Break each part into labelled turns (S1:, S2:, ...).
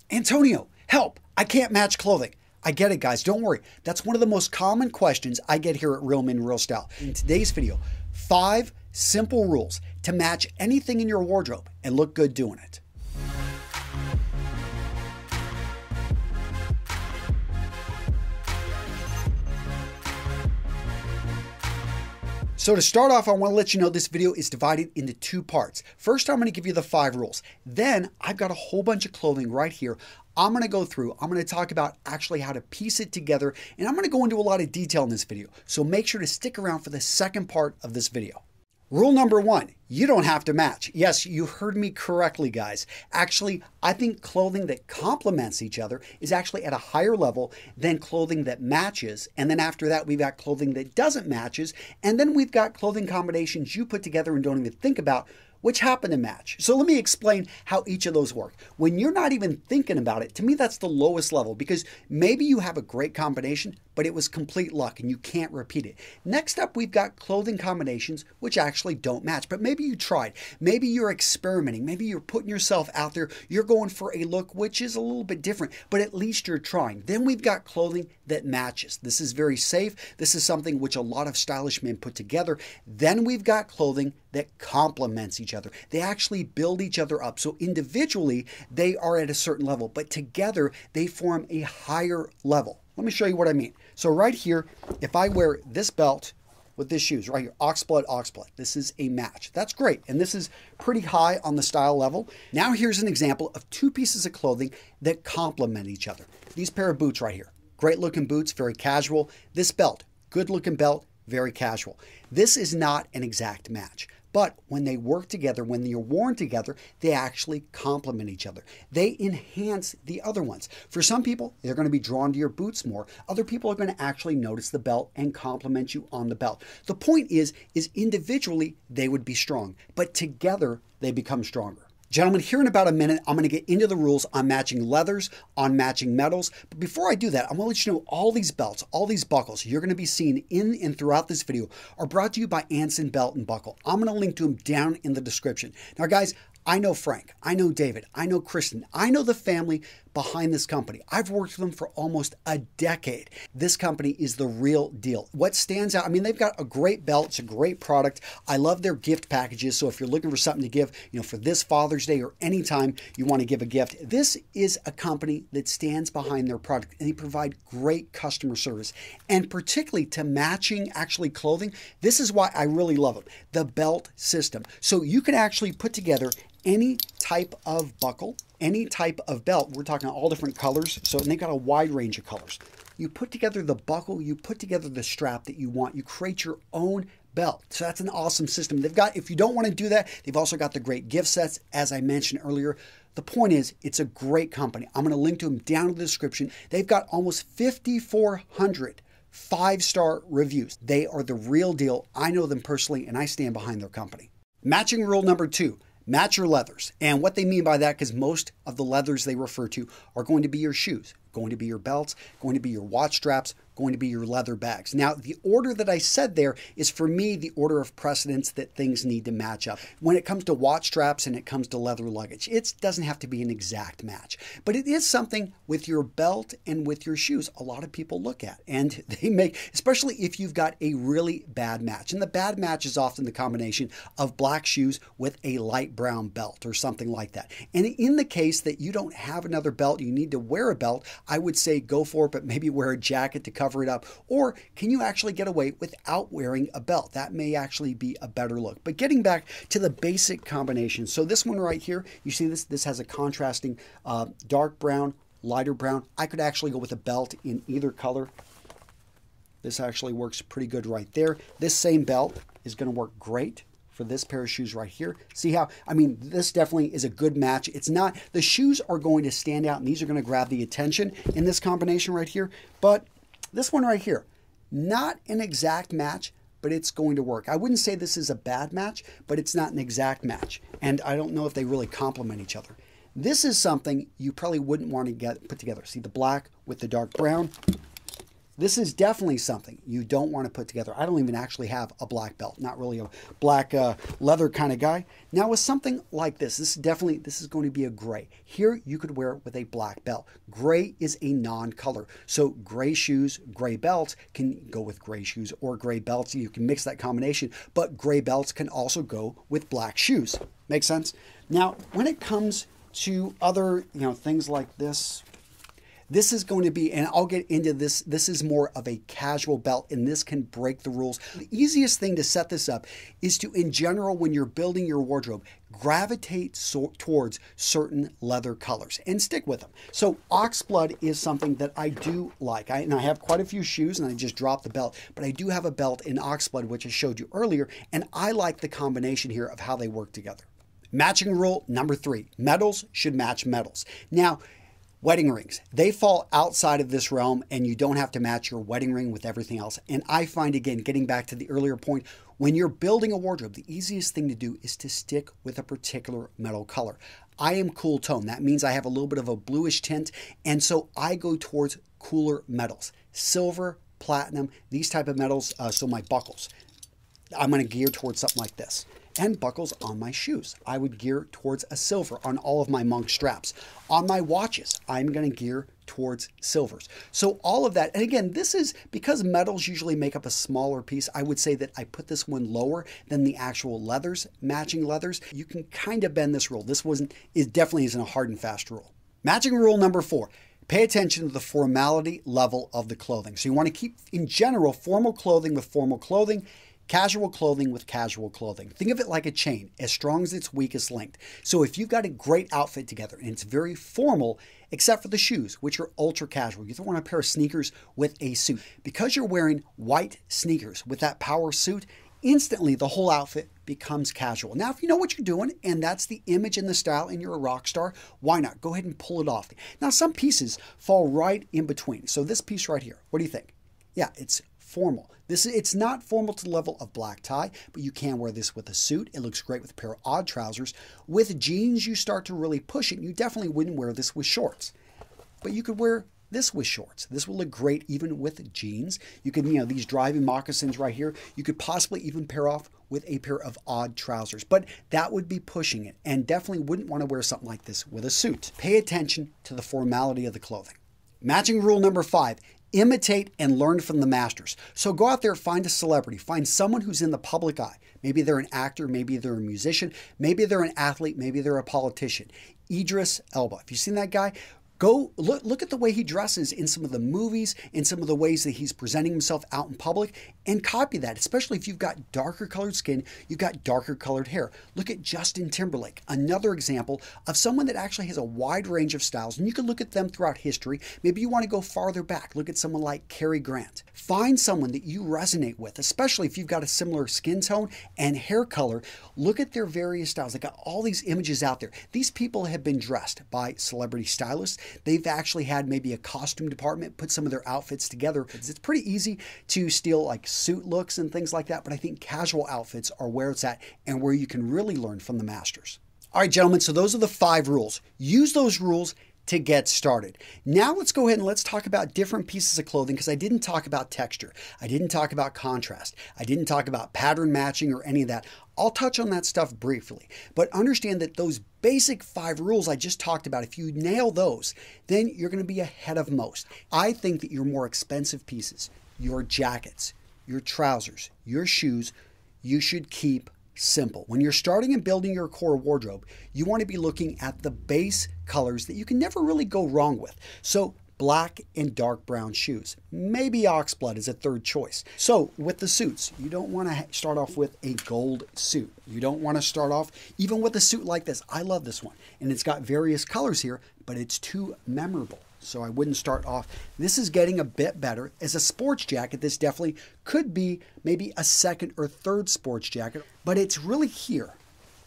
S1: Antonio, help! I can't match clothing. I get it, guys. Don't worry. That's one of the most common questions I get here at Real Men Real Style. In today's video, 5 simple rules to match anything in your wardrobe and look good doing it. So to start off, I want to let you know this video is divided into 2 parts. First, I'm going to give you the 5 rules. Then I've got a whole bunch of clothing right here. I'm going to go through, I'm going to talk about actually how to piece it together, and I'm going to go into a lot of detail in this video. So make sure to stick around for the second part of this video. Rule number 1, you don't have to match. Yes, you heard me correctly, guys. Actually, I think clothing that complements each other is actually at a higher level than clothing that matches. And then after that, we've got clothing that doesn't matches. And then we've got clothing combinations you put together and don't even think about which happen to match. So let me explain how each of those work. When you're not even thinking about it, to me, that's the lowest level, because maybe you have a great combination, but it was complete luck and you can't repeat it. Next up, we've got clothing combinations which actually don't match, but maybe you tried. Maybe you're experimenting. Maybe you're putting yourself out there. You're going for a look which is a little bit different, but at least you're trying. Then we've got clothing that matches. This is very safe. This is something which a lot of stylish men put together. Then we've got clothing that complements each other. They actually build each other up. So individually, they are at a certain level, but together they form a higher level. Let me show you what I mean. So right here, if I wear this belt with this shoes right here, oxblood, this is a match. That's great. And this is pretty high on the style level. Now here's an example of 2 pieces of clothing that complement each other. These pair of boots right here, great looking boots, very casual. This belt, good looking belt, very casual. This is not an exact match. But when they work together, when they're worn together, they actually complement each other. They enhance the other ones. For some people, they're going to be drawn to your boots more. Other people are going to actually notice the belt and compliment you on the belt. The point is individually, they would be strong, but together they become stronger. Gentlemen, here in about a minute, I'm going to get into the rules on matching leathers, on matching metals. But before I do that, I'm going to let you know all these belts, all these buckles you're going to be seeing in and throughout this video are brought to you by Anson Belt and Buckle. I'm going to link to them down in the description. Now, guys, I know Frank, I know David, I know Kristen, I know the family behind this company. I've worked with them for almost a decade. This company is the real deal. What stands out, I mean, they've got a great belt. It's a great product. I love their gift packages. So if you're looking for something to give, for this Father's Day or anytime you want to give a gift, this is a company that stands behind their product, and they provide great customer service. And particularly to matching actually clothing, this is why I really love them. The belt system. So you can actually put together any type of buckle, any type of belt. We're talking all different colors. So, and they've got a wide range of colors. You put together the buckle, you put together the strap that you want. You create your own belt. So that's an awesome system. They've got, if you don't want to do that, they've also got the great gift sets, as I mentioned earlier. The point is, it's a great company. I'm going to link to them down in the description. They've got almost 5,400 5-star reviews. They are the real deal. I know them personally, and I stand behind their company. Matching rule number 2. Match your leathers. And what they mean by that, because most of the leathers they refer to are going to be your shoes, going to be your belts, going to be your watch straps, going to be your leather bags. Now, the order that I said there is, for me, the order of precedence that things need to match up. When it comes to watch straps and it comes to leather luggage, it doesn't have to be an exact match, but it is something with your belt and with your shoes a lot of people look at, and they make, especially if you've got a really bad match. And the bad match is often the combination of black shoes with a light brown belt or something like that. And in the case that you don't have another belt, you need to wear a belt, I would say go for it, but maybe wear a jacket to cover it up. Or can you actually get away without wearing a belt? That may actually be a better look. But getting back to the basic combination. So this one right here, you see this has a contrasting dark brown, lighter brown. I could actually go with a belt in either color. This actually works pretty good right there. This same belt is going to work great for this pair of shoes right here. See how, I mean, this definitely is a good match. It's not, the shoes are going to stand out, and these are going to grab the attention in this combination right here. But this one right here, not an exact match, but it's going to work. I wouldn't say this is a bad match, but it's not an exact match. And I don't know if they really complement each other. This is something you probably wouldn't want to put together. See the black with the dark brown? This is definitely something you don't want to put together. I don't even actually have a black belt, not really a black leather kind of guy. Now with something like this is going to be a gray. Here you could wear it with a black belt. Gray is a non-color. So gray shoes, gray belts can go with gray shoes or gray belts. You can mix that combination, but gray belts can also go with black shoes. Make sense? Now, when it comes to other, things like this, this is going to be, and I'll get into this, this is more of a casual belt, and this can break the rules. The easiest thing to set this up is to, in general, when you're building your wardrobe, gravitate towards certain leather colors and stick with them. So oxblood is something that I do like. And I have quite a few shoes, and I just dropped the belt, but I do have a belt in oxblood, which I showed you earlier, and I like the combination here of how they work together. Matching rule number 3, metals should match metals. Now, wedding rings, they fall outside of this realm, and you don't have to match your wedding ring with everything else. And I find, again, getting back to the earlier point, when you're building a wardrobe, the easiest thing to do is to stick with a particular metal color. I am cool tone. That means I have a little bit of a bluish tint, and so I go towards cooler metals. Silver, platinum, these type of metals, so my buckles. I'm going to gear towards something like this. And buckles on my shoes, I would gear towards a silver. On all of my monk straps. On my watches, I'm going to gear towards silvers. So all of that, and again, this is because metals usually make up a smaller piece. I would say that I put this one lower than the actual leathers, matching leathers. You can kind of bend this rule. This definitely isn't a hard and fast rule. Matching rule number 4. Pay attention to the formality level of the clothing. So you want to keep, in general, formal clothing with formal clothing, casual clothing with casual clothing. Think of it like a chain, as strong as its weakest link. So if you've got a great outfit together and it's very formal, except for the shoes, which are ultra casual, you don't want a pair of sneakers with a suit. Because you're wearing white sneakers with that power suit, instantly the whole outfit becomes casual. Now, if you know what you're doing and that's the image and the style and you're a rock star, why not? Go ahead and pull it off. Now, some pieces fall right in between. So this piece right here, what do you think? Yeah, it's formal. It's not formal to the level of black tie, but you can wear this with a suit. It looks great with a pair of odd trousers. With jeans, you start to really push it. You definitely wouldn't wear this with shorts, but you could wear this with shorts. This will look great even with jeans. You could, these driving moccasins right here, you could possibly even pair off with a pair of odd trousers, but that would be pushing it, and definitely wouldn't want to wear something like this with a suit. Pay attention to the formality of the clothing. Matching rule number 5. Imitate and learn from the masters. So go out there, find a celebrity, find someone who's in the public eye. Maybe they're an actor, maybe they're a musician, maybe they're an athlete, maybe they're a politician. Idris Elba. Have you seen that guy? Go look at the way he dresses in some of the movies, in some of the ways that he's presenting himself out in public, and copy that, especially if you've got darker colored skin, you've got darker colored hair. Look at Justin Timberlake, another example of someone that actually has a wide range of styles, and you can look at them throughout history. Maybe you want to go farther back. Look at someone like Cary Grant. Find someone that you resonate with, especially if you've got a similar skin tone and hair color. Look at their various styles. They got all these images out there. These people have been dressed by celebrity stylists. They've actually had maybe a costume department put some of their outfits together. It's pretty easy to steal like suit looks and things like that, but I think casual outfits are where it's at and where you can really learn from the masters. All right, gentlemen, so those are the 5 rules. Use those rules to get started. Now let's go ahead and let's talk about different pieces of clothing, because I didn't talk about texture. I didn't talk about contrast. I didn't talk about pattern matching or any of that. I'll touch on that stuff briefly, but understand that those basic 5 rules I just talked about, if you nail those, then you're going to be ahead of most. I think that your more expensive pieces, your jackets, your trousers, your shoes, you should keep simple. When you're starting and building your core wardrobe, you want to be looking at the base colors that you can never really go wrong with. So black and dark brown shoes. Maybe oxblood is a third choice. So with the suits, you don't want to start off with a gold suit. You don't want to start off even with a suit like this. I love this one, and it's got various colors here, but it's too memorable. So I wouldn't start off. This is getting a bit better. As a sports jacket, this definitely could be maybe a second or third sports jacket, but it's really here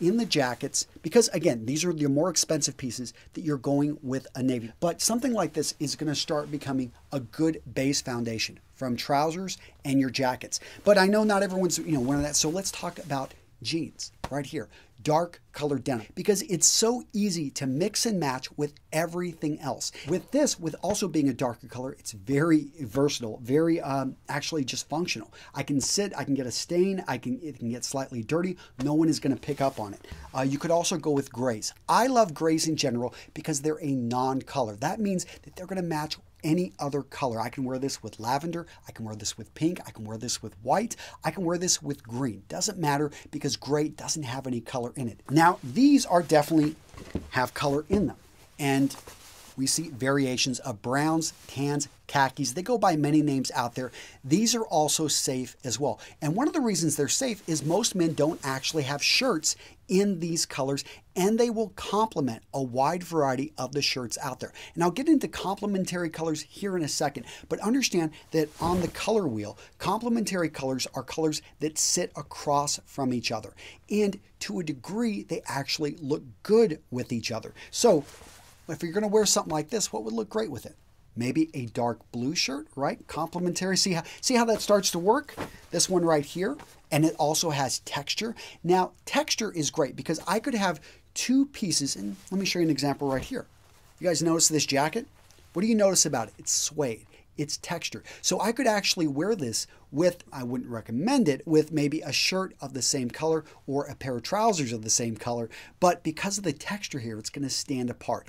S1: in the jackets, because again, these are your more expensive pieces that you're going with a navy. But something like this is going to start becoming a good base foundation from trousers and your jackets. But I know not everyone's wearing that, so let's talk about jeans right here. dark colored denim because it's so easy to mix and match with everything else. With this, with also being a darker color, it's very versatile, very actually just functional. I can sit, I can get a stain, it can get slightly dirty. No one is going to pick up on it. You could also go with grays. I love grays in general because they're a non-color. That means that they're going to match any other color. I can wear this with lavender, I can wear this with pink, I can wear this with white, I can wear this with green. Doesn't matter because gray doesn't have any color in it. Now, these are definitely have color in them. And we see variations of browns, tans, khakis. They go by many names out there. These are also safe as well. And one of the reasons they're safe is most men don't actually have shirts in these colors, and they will complement a wide variety of the shirts out there. And I'll get into complementary colors here in a second, but understand that on the color wheel, complementary colors are colors that sit across from each other. And to a degree, they actually look good with each other. So if you're going to wear something like this, what would look great with it? Maybe a dark blue shirt, right? Complementary. See how that starts to work? This one right here. And it also has texture. Now, texture is great because I could have two pieces. And let me show you an example right here. You guys notice this jacket? What do you notice about it? It's suede. It's texture. So I could actually wear this with, I wouldn't recommend it, with maybe a shirt of the same color or a pair of trousers of the same color. But because of the texture here, it's going to stand apart.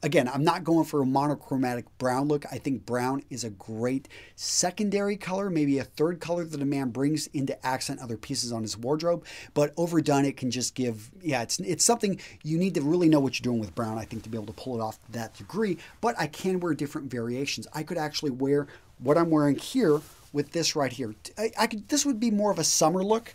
S1: Again, I'm not going for a monochromatic brown look. I think brown is a great secondary color, maybe a third color that a man brings in to accent other pieces on his wardrobe. But overdone, it can just give, yeah, it's something you need to really know what you're doing with brown, I think, to be able to pull it off to that degree. But I can wear different variations. I could actually wear what I'm wearing here with this right here. This would be more of a summer look.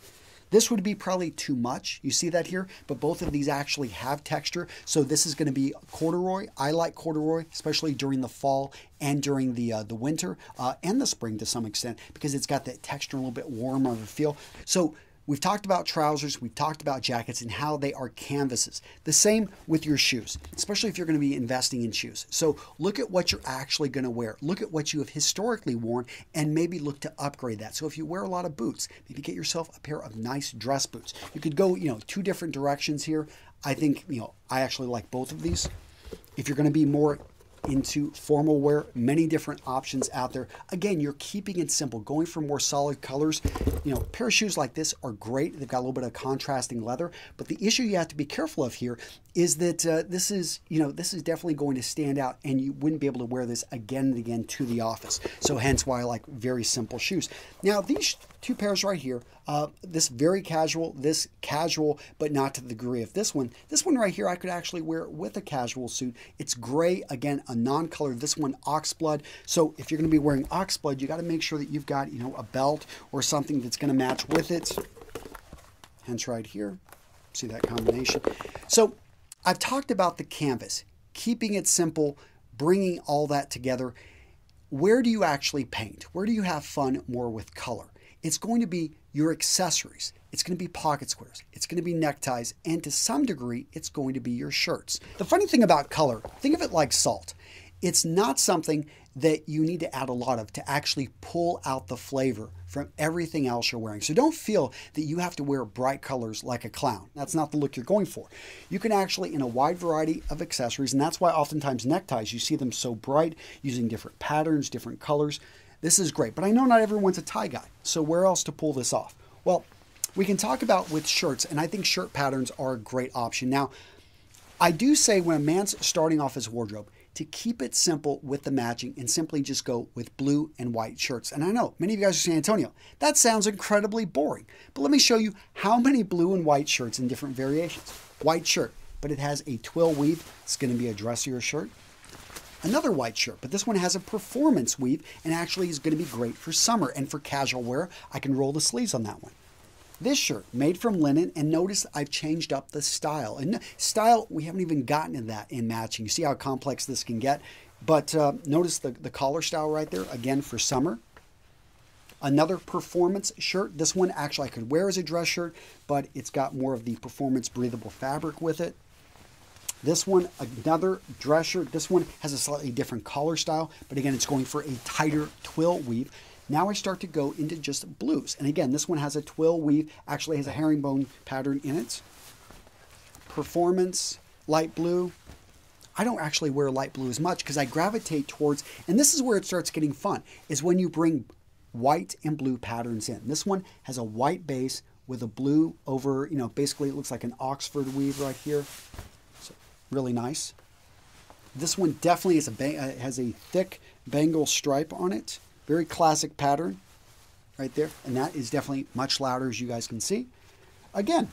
S1: This would be probably too much. You see that here? But both of these actually have texture. So this is going to be corduroy. I like corduroy, especially during the fall and during the winter and the spring to some extent, because it's got that texture, a little bit warmer of a feel. So we've talked about trousers, we've talked about jackets and how they are canvases. The same with your shoes, especially if you're going to be investing in shoes. So look at what you're actually going to wear. Look at what you have historically worn and maybe look to upgrade that. So if you wear a lot of boots, maybe get yourself a pair of nice dress boots. You could go, two different directions here. I think, I actually like both of these. If you're going to be more into formal wear, many different options out there. Again, you're keeping it simple, going for more solid colors. A pair of shoes like this are great. They've got a little bit of contrasting leather, but the issue you have to be careful of here is that this is definitely going to stand out, and you wouldn't be able to wear this again and again to the office. So hence why I like very simple shoes. Now these two pairs right here, this very casual, this casual, but not to the degree of this one. This one right here, I could actually wear with a casual suit. It's gray, again, a non-color. This one, oxblood. So if you're going to be wearing oxblood, you got to make sure that you've got, a belt or something that's going to match with it. Hence right here, see that combination. So I've talked about the canvas, keeping it simple, bringing all that together. Where do you actually paint? Where do you have fun more with color? It's going to be your accessories. It's going to be pocket squares. It's going to be neckties. And to some degree, it's going to be your shirts. The funny thing about color, think of it like salt. It's not something that you need to add a lot of to actually pull out the flavor from everything else you're wearing. So don't feel that you have to wear bright colors like a clown. That's not the look you're going for. You can actually, in a wide variety of accessories, and that's why oftentimes neckties, you see them so bright, using different patterns, different colors. This is great, but I know not everyone's a tie guy, so where else to pull this off? Well, we can talk about with shirts, and I think shirt patterns are a great option. Now, I do say when a man's starting off his wardrobe, to keep it simple with the matching and simply just go with blue and white shirts. And I know many of you guys are saying, Antonio, that sounds incredibly boring, but let me show you how many blue and white shirts in different variations. White shirt, but it has a twill weave. It's going to be a dressier shirt. Another white shirt, but this one has a performance weave and actually is going to be great for summer and for casual wear. I can roll the sleeves on that one. This shirt, made from linen, and notice I've changed up the style. And style, we haven't even gotten to that in matching. You see how complex this can get? But notice the collar style right there, again for summer. Another performance shirt. This one actually I could wear as a dress shirt, but it's got more of the performance breathable fabric with it. This one, another dress shirt. This one has a slightly different collar style, but again, it's going for a tighter twill weave. Now I start to go into just blues. And again, this one has a twill weave, actually has a herringbone pattern in it. performance, light blue. I don't actually wear light blue as much because I gravitate towards, and this is where it starts getting fun, is when you bring white and blue patterns in. This one has a white base with a blue over, basically it looks like an Oxford weave right here. So really nice. This one definitely is has a thick Bengal stripe on it. Very classic pattern right there. And that is definitely much louder, as you guys can see. Again,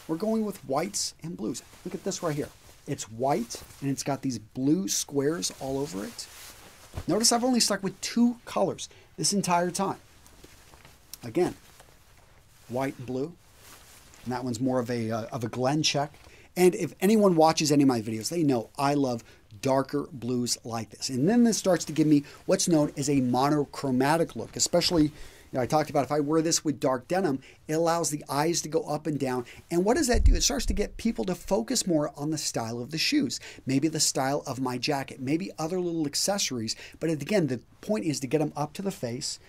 S1: we're going with whites and blues. Look at this right here. It's white and it's got these blue squares all over it. Notice I've only stuck with 2 colors this entire time. Again, white and blue. And that one's more of a Glen check. And if anyone watches any of my videos, they know I love darker blues like this. And then this starts to give me what's known as a monochromatic look, especially, I talked about if I wear this with dark denim, it allows the eyes to go up and down. And what does that do? It starts to get people to focus more on the style of the shoes, maybe the style of my jacket, maybe other little accessories. But again, the point is to get them up to the face.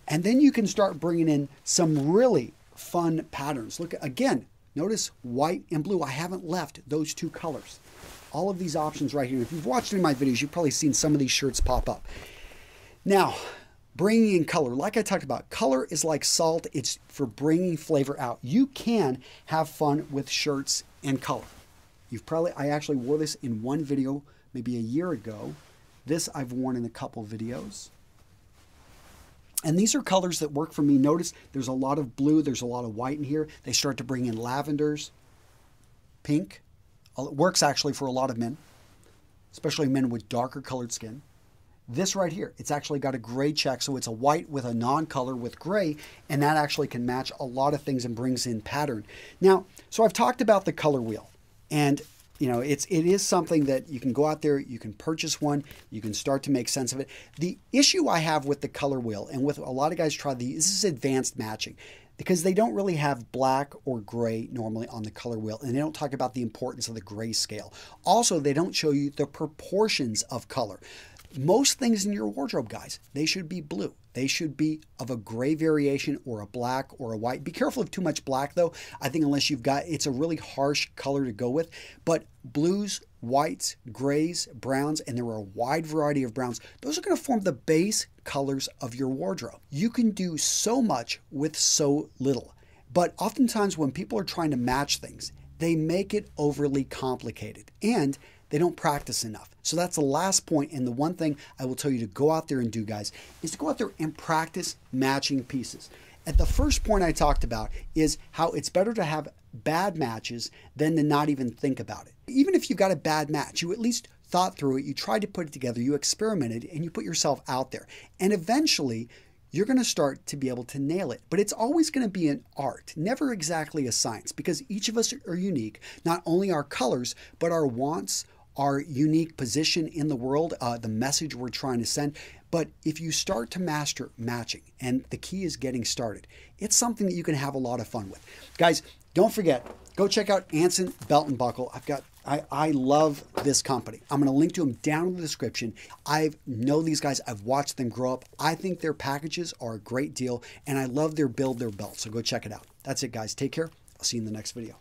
S1: And then you can start bringing in some really fun patterns. Look, again, notice white and blue. I haven't left those 2 colors. All of these options right here. If you've watched any of my videos, you've probably seen some of these shirts pop up. Now, bringing in color. Like I talked about, color is like salt. It's for bringing flavor out. You can have fun with shirts and color. I actually wore this in one video maybe a year ago. This I've worn in a couple videos. And these are colors that work for me. Notice there's a lot of blue, there's a lot of white in here. They start to bring in lavenders, pink. It works actually for a lot of men, especially men with darker colored skin. This right here, it's actually got a gray check, so it's a white with a non-color with gray, and that actually can match a lot of things and brings in pattern. Now, so I've talked about the color wheel, and it is something that you can go out there, you can purchase one, you can start to make sense of it. The issue I have with the color wheel, and with a lot of guys try this is advanced matching, because they don't really have black or gray normally on the color wheel, and they don't talk about the importance of the gray scale. Also, they don't show you the proportions of color. Most things in your wardrobe, guys, they should be blue. They should be of a gray variation or a black or a white. Be careful of too much black, though. I think unless it's a really harsh color to go with. But blues, whites, grays, browns, and there are a wide variety of browns. Those are going to form the base colors of your wardrobe. You can do so much with so little. But oftentimes when people are trying to match things, they make it overly complicated. And they don't practice enough. So that's the last point, and the one thing I will tell you to go out there and do, guys, is to go out there and practice matching pieces. At the first point I talked about is how it's better to have bad matches than to not even think about it. Even if you've got a bad match, you at least thought through it, you tried to put it together, you experimented, and you put yourself out there. And eventually, you're going to start to be able to nail it. But it's always going to be an art, never exactly a science, because each of us are unique, not only our colors, but our wants, our unique position in the world, the message we're trying to send. But if you start to master matching, and the key is getting started, it's something that you can have a lot of fun with. Guys, don't forget, go check out Anson Belt and Buckle. I love this company. I'm going to link to them down in the description. I know these guys. I've watched them grow up. I think their packages are a great deal, and I love their build their belt. So go check it out. That's it, guys. Take care. I'll see you in the next video.